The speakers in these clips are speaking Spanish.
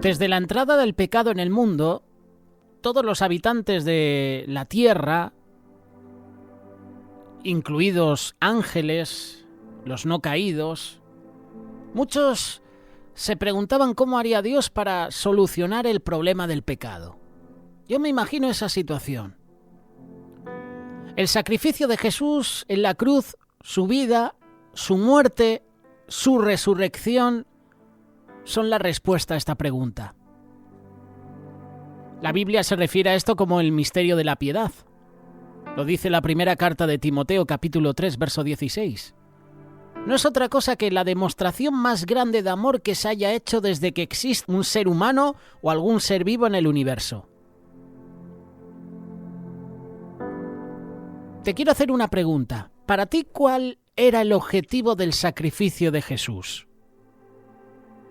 Desde la entrada del pecado en el mundo, todos los habitantes de la tierra, incluidos ángeles, los no caídos, muchos se preguntaban cómo haría Dios para solucionar el problema del pecado. Yo me imagino esa situación. El sacrificio de Jesús en la cruz, su vida, su muerte, su resurrección, son la respuesta a esta pregunta. La Biblia se refiere a esto como el misterio de la piedad. Lo dice la primera carta de Timoteo, capítulo 3, verso 16. No es otra cosa que la demostración más grande de amor que se haya hecho desde que existe un ser humano o algún ser vivo en el universo. Te quiero hacer una pregunta. Para ti, ¿cuál era el objetivo del sacrificio de Jesús?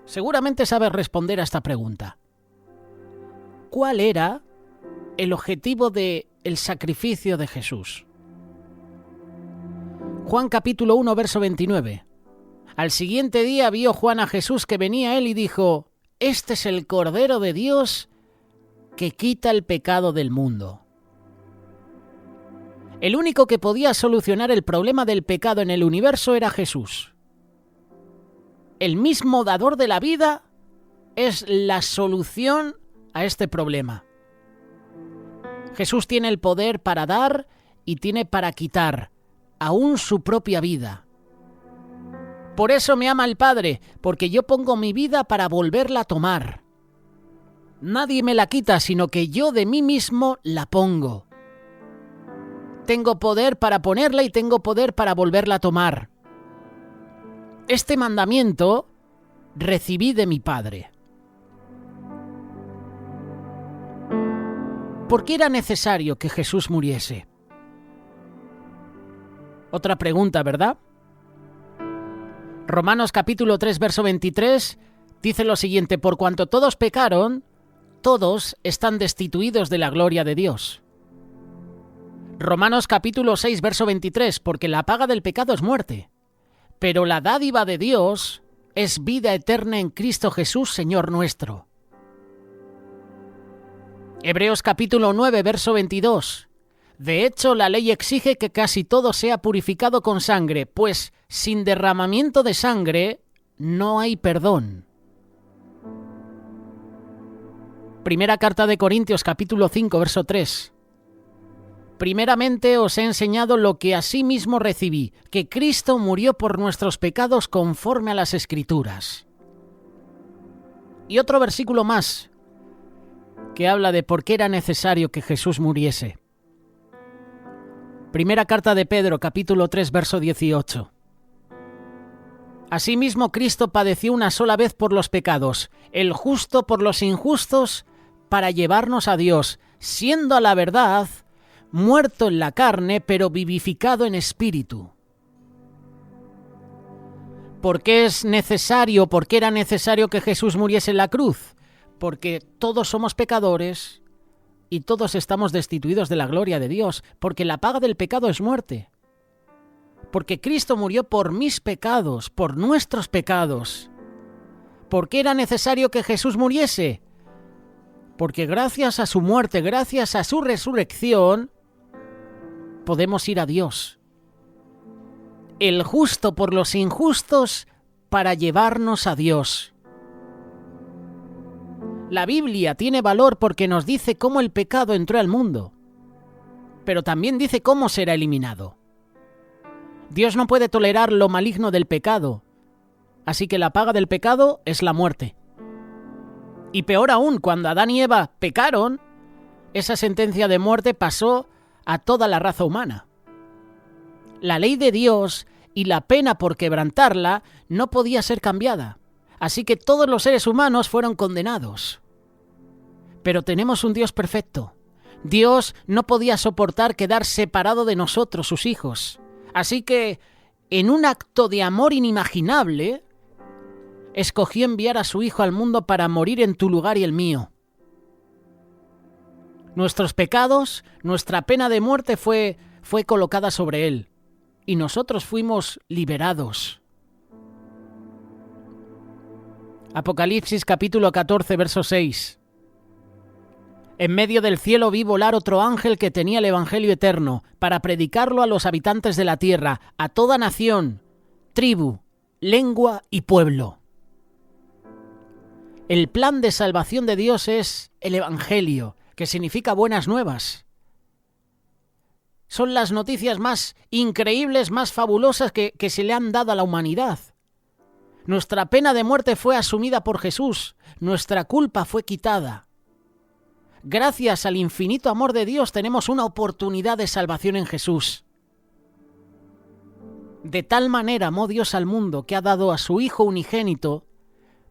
Seguramente sabes responder a esta pregunta. ¿Cuál era el objetivo del sacrificio de Jesús? Juan capítulo 1, verso 29. Al siguiente día vio Juan a Jesús que venía a él y dijo: «Este es el Cordero de Dios que quita el pecado del mundo». El único que podía solucionar el problema del pecado en el universo era Jesús. El mismo dador de la vida es la solución a este problema. Jesús tiene el poder para dar y tiene para quitar, aún su propia vida. Por eso me ama el Padre, porque yo pongo mi vida para volverla a tomar. Nadie me la quita, sino que yo de mí mismo la pongo. Tengo poder para ponerla y tengo poder para volverla a tomar. Este mandamiento recibí de mi Padre. ¿Por qué era necesario que Jesús muriese? Otra pregunta, ¿verdad? Romanos capítulo 3, verso 23 dice lo siguiente: por cuanto todos pecaron, todos están destituidos de la gloria de Dios. Romanos capítulo 6, verso 23, porque la paga del pecado es muerte, pero la dádiva de Dios es vida eterna en Cristo Jesús, Señor nuestro. Hebreos capítulo 9, verso 22. De hecho, la ley exige que casi todo sea purificado con sangre, pues sin derramamiento de sangre no hay perdón. Primera carta de Corintios capítulo 5, verso 3. Primeramente os he enseñado lo que asimismo recibí, que Cristo murió por nuestros pecados conforme a las Escrituras. Y otro versículo más que habla de por qué era necesario que Jesús muriese. Primera carta de Pedro, capítulo 3, verso 18. Asimismo, Cristo padeció una sola vez por los pecados, el justo por los injustos, para llevarnos a Dios, siendo a la verdad muerto en la carne, pero vivificado en espíritu. ¿Por qué es necesario, por qué era necesario que Jesús muriese en la cruz? Porque todos somos pecadores y todos estamos destituidos de la gloria de Dios, porque la paga del pecado es muerte. Porque Cristo murió por mis pecados, por nuestros pecados. ¿Por qué era necesario que Jesús muriese? Porque gracias a su muerte, gracias a su resurrección, podemos ir a Dios. El justo por los injustos para llevarnos a Dios. La Biblia tiene valor porque nos dice cómo el pecado entró al mundo, pero también dice cómo será eliminado. Dios no puede tolerar lo maligno del pecado, así que la paga del pecado es la muerte. Y peor aún, cuando Adán y Eva pecaron, esa sentencia de muerte pasó a toda la raza humana. La ley de Dios y la pena por quebrantarla no podía ser cambiada, así que todos los seres humanos fueron condenados. Pero tenemos un Dios perfecto. Dios no podía soportar quedar separado de nosotros, sus hijos. Así que, en un acto de amor inimaginable, escogió enviar a su Hijo al mundo para morir en tu lugar y el mío. Nuestros pecados, nuestra pena de muerte fue colocada sobre Él, y nosotros fuimos liberados. Apocalipsis capítulo 14, verso 6. En medio del cielo vi volar otro ángel que tenía el Evangelio eterno, para predicarlo a los habitantes de la tierra, a toda nación, tribu, lengua y pueblo. El plan de salvación de Dios es el Evangelio, que significa buenas nuevas. Son las noticias más increíbles, más fabulosas que se le han dado a la humanidad. Nuestra pena de muerte fue asumida por Jesús, nuestra culpa fue quitada. Gracias al infinito amor de Dios tenemos una oportunidad de salvación en Jesús. De tal manera amó Dios al mundo que ha dado a su Hijo unigénito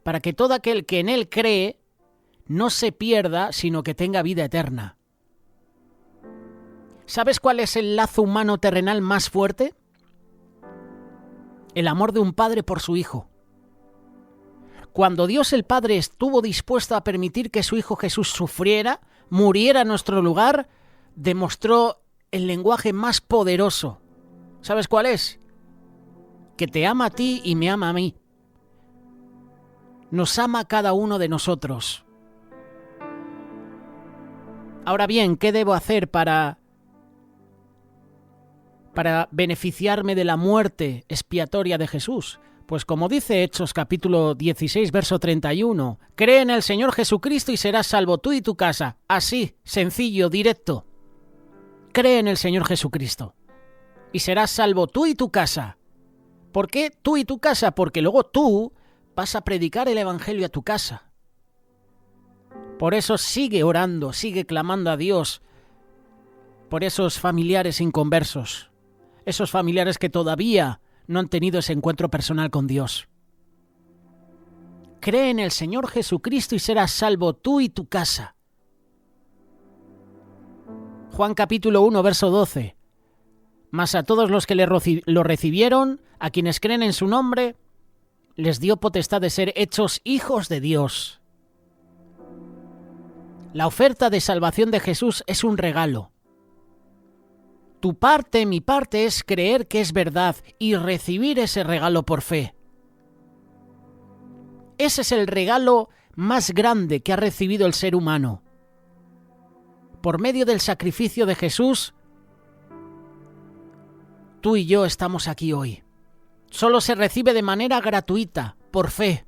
para que todo aquel que en Él cree no se pierda, sino que tenga vida eterna. ¿Sabes cuál es el lazo humano terrenal más fuerte? El amor de un padre por su hijo. Cuando Dios el Padre estuvo dispuesto a permitir que su Hijo Jesús sufriera, muriera en nuestro lugar, demostró el lenguaje más poderoso. ¿Sabes cuál es? Que te ama a ti y me ama a mí. Nos ama a cada uno de nosotros. Ahora bien, ¿qué debo hacer para beneficiarme de la muerte expiatoria de Jesús? Pues como dice Hechos capítulo 16, verso 31, cree en el Señor Jesucristo y serás salvo tú y tu casa. Así, sencillo, directo. Cree en el Señor Jesucristo y serás salvo tú y tu casa. ¿Por qué tú y tu casa? Porque luego tú vas a predicar el Evangelio a tu casa. Por eso sigue orando, sigue clamando a Dios por esos familiares inconversos, esos familiares que todavía no han tenido ese encuentro personal con Dios. Cree en el Señor Jesucristo y serás salvo tú y tu casa. Juan capítulo 1, verso 12. Mas a todos los que lo recibieron, a quienes creen en su nombre, les dio potestad de ser hechos hijos de Dios. La oferta de salvación de Jesús es un regalo. Tu parte, mi parte, es creer que es verdad y recibir ese regalo por fe. Ese es el regalo más grande que ha recibido el ser humano. Por medio del sacrificio de Jesús, tú y yo estamos aquí hoy. Solo se recibe de manera gratuita, por fe.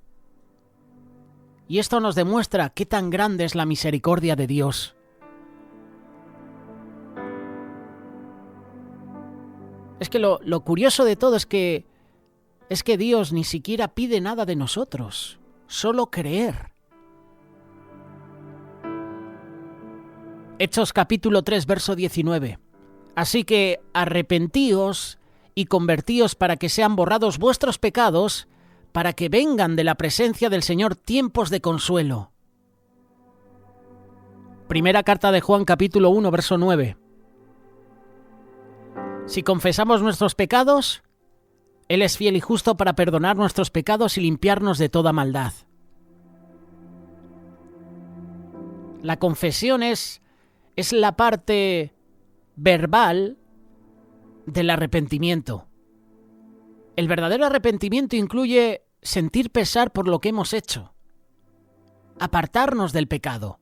Y esto nos demuestra qué tan grande es la misericordia de Dios. Es que lo curioso de todo es que Dios ni siquiera pide nada de nosotros, solo creer. Hechos capítulo 3, verso 19. Así que arrepentíos y convertíos para que sean borrados vuestros pecados, para que vengan de la presencia del Señor tiempos de consuelo. Primera carta de Juan capítulo 1, verso 9. Si confesamos nuestros pecados, Él es fiel y justo para perdonar nuestros pecados y limpiarnos de toda maldad. La confesión es la parte verbal del arrepentimiento. El verdadero arrepentimiento incluye sentir pesar por lo que hemos hecho, apartarnos del pecado.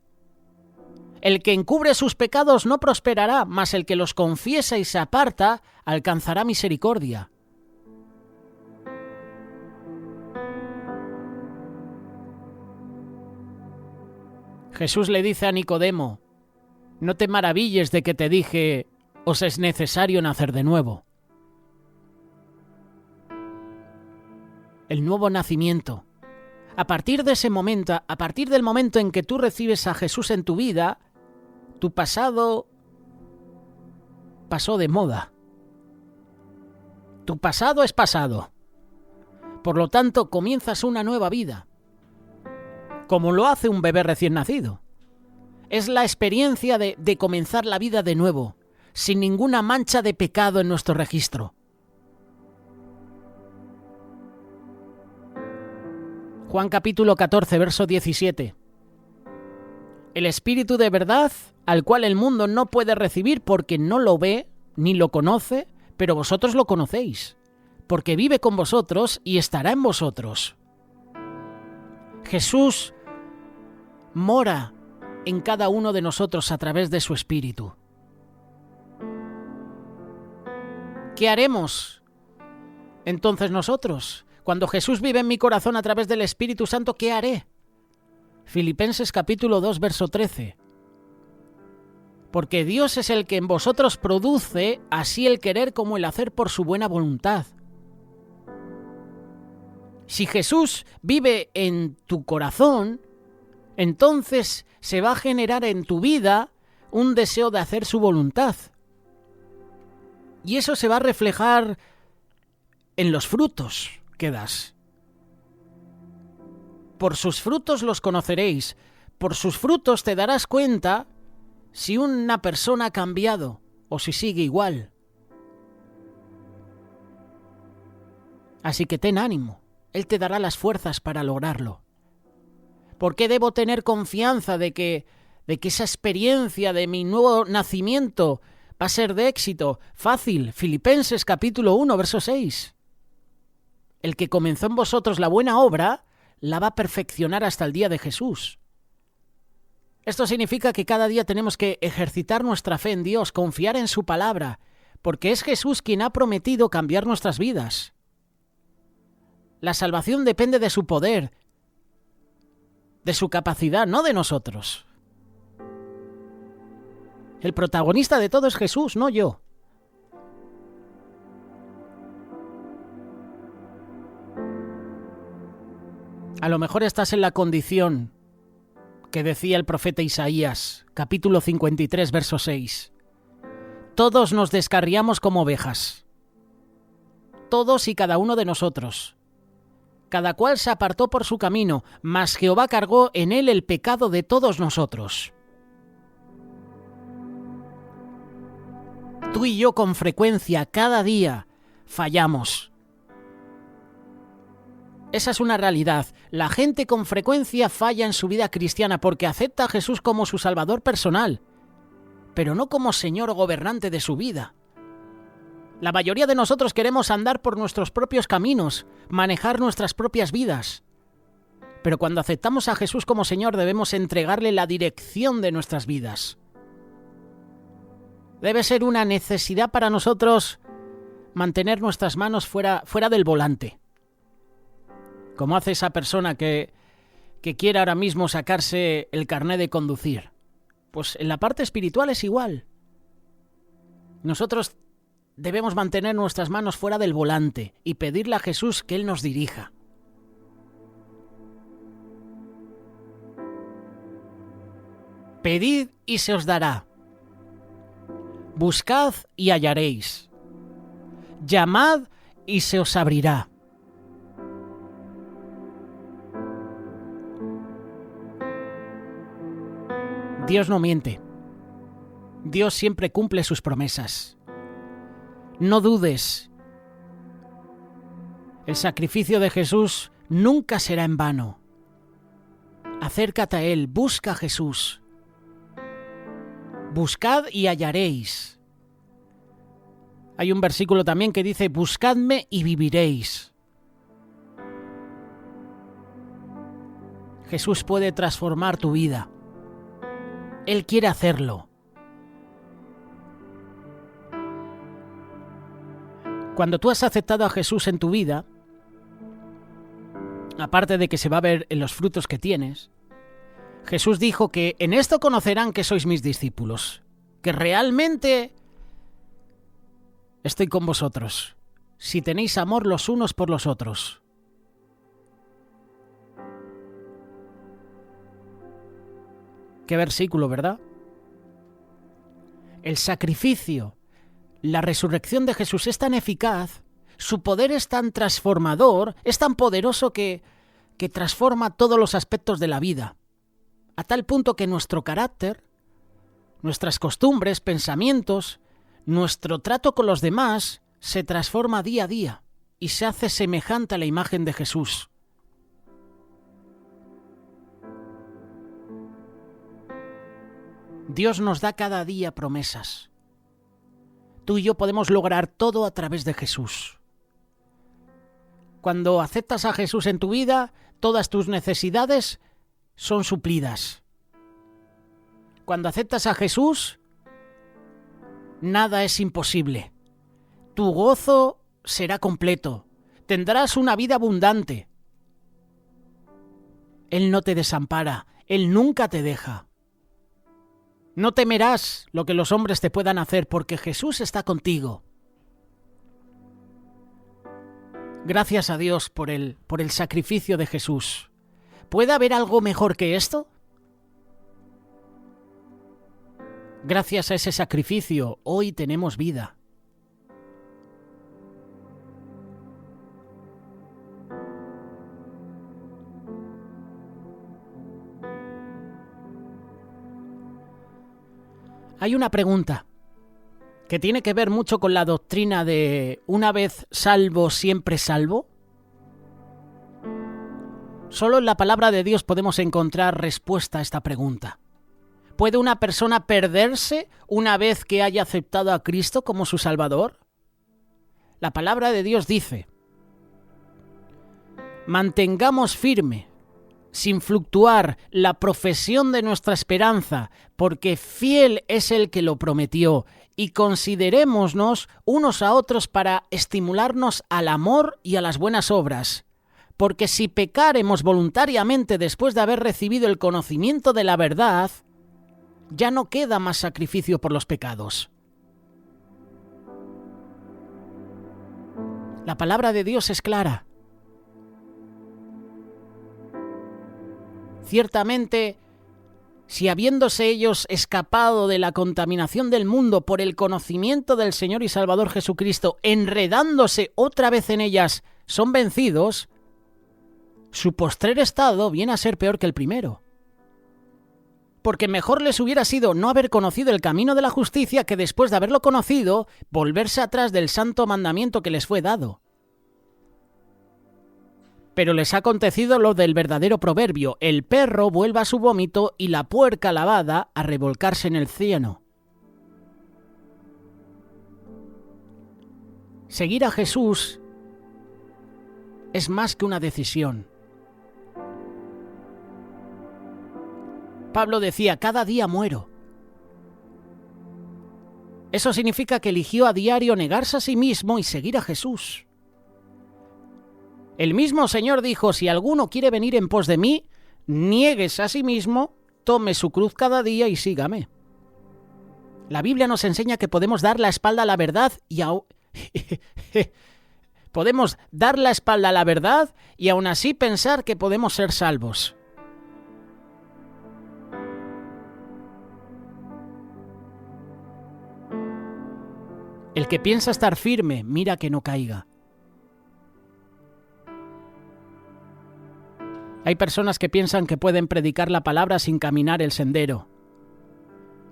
El que encubre sus pecados no prosperará, mas el que los confiesa y se aparta alcanzará misericordia. Jesús le dice a Nicodemo: no te maravilles de que te dije, os es necesario nacer de nuevo. El nuevo nacimiento. A partir de ese momento, a partir del momento en que tú recibes a Jesús en tu vida, tu pasado pasó de moda. Tu pasado es pasado. Por lo tanto, comienzas una nueva vida, como lo hace un bebé recién nacido. Es la experiencia de comenzar la vida de nuevo, sin ninguna mancha de pecado en nuestro registro. Juan capítulo 14, verso 17. El Espíritu de verdad, al cual el mundo no puede recibir porque no lo ve ni lo conoce, pero vosotros lo conocéis, porque vive con vosotros y estará en vosotros. Jesús mora en cada uno de nosotros a través de su Espíritu. ¿Qué haremos entonces nosotros? Cuando Jesús vive en mi corazón a través del Espíritu Santo, ¿qué haré? Filipenses capítulo 2, verso 13. Porque Dios es el que en vosotros produce así el querer como el hacer por su buena voluntad. Si Jesús vive en tu corazón, entonces se va a generar en tu vida un deseo de hacer su voluntad. Y eso se va a reflejar en los frutos que das. Por sus frutos los conoceréis. Por sus frutos te darás cuenta si una persona ha cambiado o si sigue igual. Así que ten ánimo. Él te dará las fuerzas para lograrlo. ¿Por qué debo tener confianza de que esa experiencia de mi nuevo nacimiento va a ser de éxito? Fácil. Filipenses capítulo 1, verso 6. El que comenzó en vosotros la buena obra, la va a perfeccionar hasta el día de Jesús. Esto significa que cada día tenemos que ejercitar nuestra fe en Dios, confiar en su palabra, porque es Jesús quien ha prometido cambiar nuestras vidas. La salvación depende de su poder, de su capacidad, no de nosotros. El protagonista de todo es Jesús, no yo. A lo mejor estás en la condición que decía el profeta Isaías, capítulo 53, verso 6. Todos nos descarriamos como ovejas. Todos y cada uno de nosotros. Cada cual se apartó por su camino, mas Jehová cargó en él el pecado de todos nosotros. Tú y yo con frecuencia, cada día, fallamos. Esa es una realidad. La gente con frecuencia falla en su vida cristiana porque acepta a Jesús como su Salvador personal, pero no como Señor o gobernante de su vida. La mayoría de nosotros queremos andar por nuestros propios caminos, manejar nuestras propias vidas. Pero cuando aceptamos a Jesús como Señor debemos entregarle la dirección de nuestras vidas. Debe ser una necesidad para nosotros mantener nuestras manos fuera del volante. Como hace esa persona que quiere ahora mismo sacarse el carné de conducir. Pues en la parte espiritual es igual. Nosotros debemos mantener nuestras manos fuera del volante y pedirle a Jesús que Él nos dirija. Pedid y se os dará. Buscad y hallaréis. Llamad y se os abrirá. Dios no miente. Dios siempre cumple sus promesas. No dudes. El sacrificio de Jesús nunca será en vano. Acércate a Él, busca a Jesús. Buscad y hallaréis. Hay un versículo también que dice, buscadme y viviréis. Jesús puede transformar tu vida. Él quiere hacerlo. Cuando tú has aceptado a Jesús en tu vida, aparte de que se va a ver en los frutos que tienes, Jesús dijo que en esto conocerán que sois mis discípulos, que realmente estoy con vosotros, si tenéis amor los unos por los otros. Qué versículo, ¿verdad? El sacrificio, la resurrección de Jesús es tan eficaz, su poder es tan transformador, es tan poderoso que transforma todos los aspectos de la vida, a tal punto que nuestro carácter, nuestras costumbres, pensamientos, nuestro trato con los demás se transforma día a día y se hace semejante a la imagen de Jesús. Dios nos da cada día promesas. Tú y yo podemos lograr todo a través de Jesús. Cuando aceptas a Jesús en tu vida, todas tus necesidades son suplidas. Cuando aceptas a Jesús, nada es imposible. Tu gozo será completo. Tendrás una vida abundante. Él no te desampara. Él nunca te deja. No temerás lo que los hombres te puedan hacer porque Jesús está contigo. Gracias a Dios por el sacrificio de Jesús. ¿Puede haber algo mejor que esto? Gracias a ese sacrificio, hoy tenemos vida. Hay una pregunta que tiene que ver mucho con la doctrina de una vez salvo, siempre salvo. Solo en la palabra de Dios podemos encontrar respuesta a esta pregunta. ¿Puede una persona perderse una vez que haya aceptado a Cristo como su Salvador? La palabra de Dios dice: mantengamos firme, sin fluctuar, la profesión de nuestra esperanza, porque fiel es el que lo prometió, y considerémonos unos a otros para estimularnos al amor y a las buenas obras. Porque si pecáremos voluntariamente después de haber recibido el conocimiento de la verdad, ya no queda más sacrificio por los pecados. La palabra de Dios es clara. Ciertamente, si habiéndose ellos escapado de la contaminación del mundo por el conocimiento del Señor y Salvador Jesucristo, enredándose otra vez en ellas, son vencidos, su postrer estado viene a ser peor que el primero. Porque mejor les hubiera sido no haber conocido el camino de la justicia que después de haberlo conocido, volverse atrás del santo mandamiento que les fue dado. Pero les ha acontecido lo del verdadero proverbio: el perro vuelve a su vómito y la puerca lavada a revolcarse en el cieno. Seguir a Jesús es más que una decisión. Pablo decía: cada día muero. Eso significa que eligió a diario negarse a sí mismo y seguir a Jesús. El mismo Señor dijo: si alguno quiere venir en pos de mí, niéguese a sí mismo, tome su cruz cada día y sígame. La Biblia nos enseña que podemos dar la espalda a la verdad podemos dar la espalda a la verdad y aún así pensar que podemos ser salvos. El que piensa estar firme, mira que no caiga. Hay personas que piensan que pueden predicar la palabra sin caminar el sendero.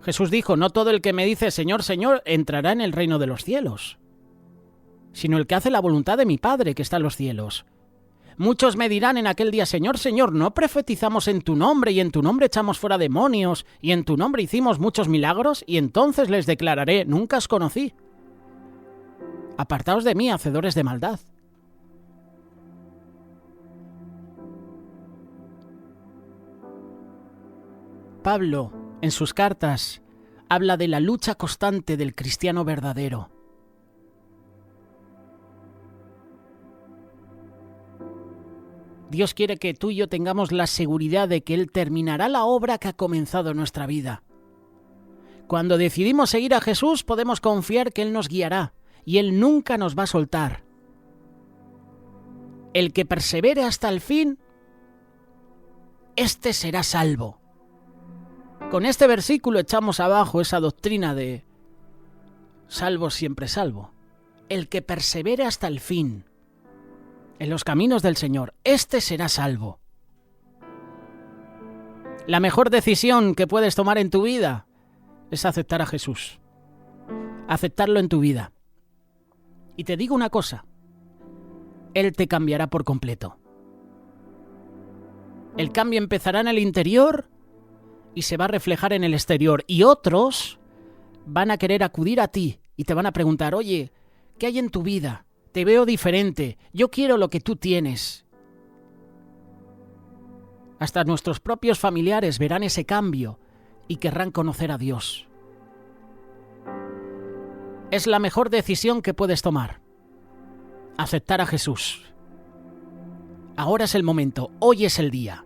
Jesús dijo: no todo el que me dice Señor, Señor, entrará en el reino de los cielos, sino el que hace la voluntad de mi Padre que está en los cielos. Muchos me dirán en aquel día: Señor, Señor, ¿no profetizamos en tu nombre, y en tu nombre echamos fuera demonios, y en tu nombre hicimos muchos milagros? Y entonces les declararé: nunca os conocí. Apartaos de mí, hacedores de maldad. Pablo, en sus cartas, habla de la lucha constante del cristiano verdadero. Dios quiere que tú y yo tengamos la seguridad de que Él terminará la obra que ha comenzado en nuestra vida. Cuando decidimos seguir a Jesús, podemos confiar que Él nos guiará y Él nunca nos va a soltar. El que persevere hasta el fin, éste será salvo. Con este versículo echamos abajo esa doctrina de salvo siempre salvo. El que persevere hasta el fin en los caminos del Señor, éste será salvo. La mejor decisión que puedes tomar en tu vida es aceptar a Jesús. Aceptarlo en tu vida. Y te digo una cosa: Él te cambiará por completo. El cambio empezará en el interior y se va a reflejar en el exterior. Y otros van a querer acudir a ti y te van a preguntar: oye, ¿qué hay en tu vida? Te veo diferente. Yo quiero lo que tú tienes. Hasta nuestros propios familiares verán ese cambio y querrán conocer a Dios. Es la mejor decisión que puedes tomar. Aceptar a Jesús. Ahora es el momento, hoy es el día.